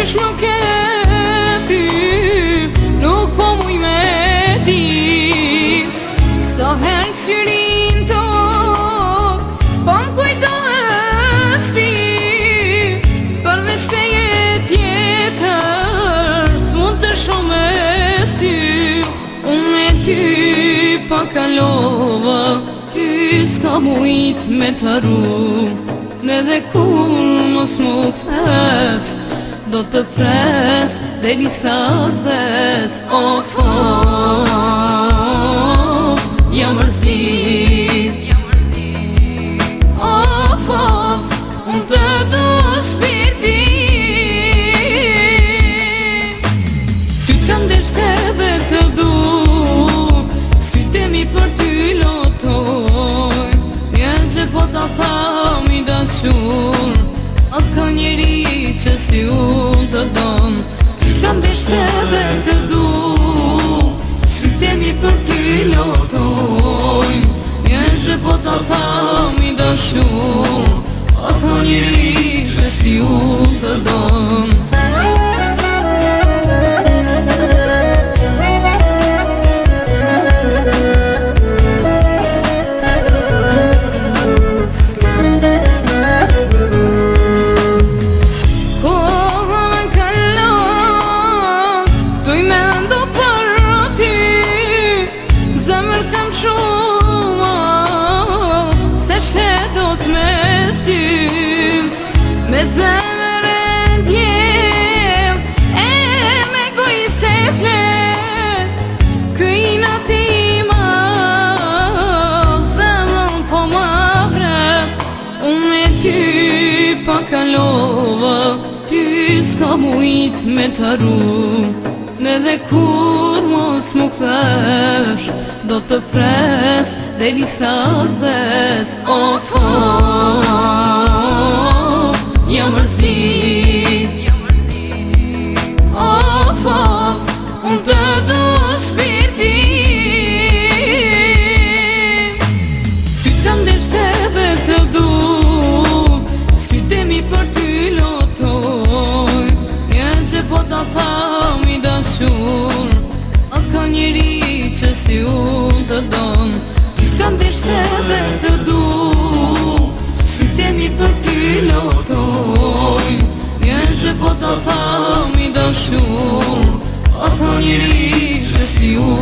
Qysh më ke thy, nuk po muj me di. Sa herë qyrin tok, po m'kujtohesh ti. Përveç te tjetër, s'mund të shoh me sy. Unë me ty pa kalova, ty s'ka mujt me të ru. Edhe kur mos më kthesh, do të pres deri sa s'des. Of, jam mërzit. Of, unë të du shpirtin. Ty t'kam desht edhe të du, sytë mi për ty lotojnë. Mjenë që po t'a tham i dashur, a ka njeri që si unë të donë. Ty t'kam desht edhe të du, sytë mi për ty lotojnë. Mjenë që po t'a tham i dashur, a ka njeri që si unë të donë. Me zemër e ndjem, e me goj se flet, këjna ti ma, zemrën po ma vret. Unë me ty pa kalova, ty s'ka mujt me të ru. Edhe kur mos më kthesh, do të pres deri sa s'des. Of, jam mërzit. Of, unë të du shpirtin. Ty t'kam desht edhe të du, sytë mi për ty lotojnë. Mjenë që po t'a tham i dashur, a ka njeri që si unë të donë. Ty t'kam desht edhe të du, sytë mi për ty lotojnë. Mjenë që po t'a tham i dashur, a ka njeri që si unë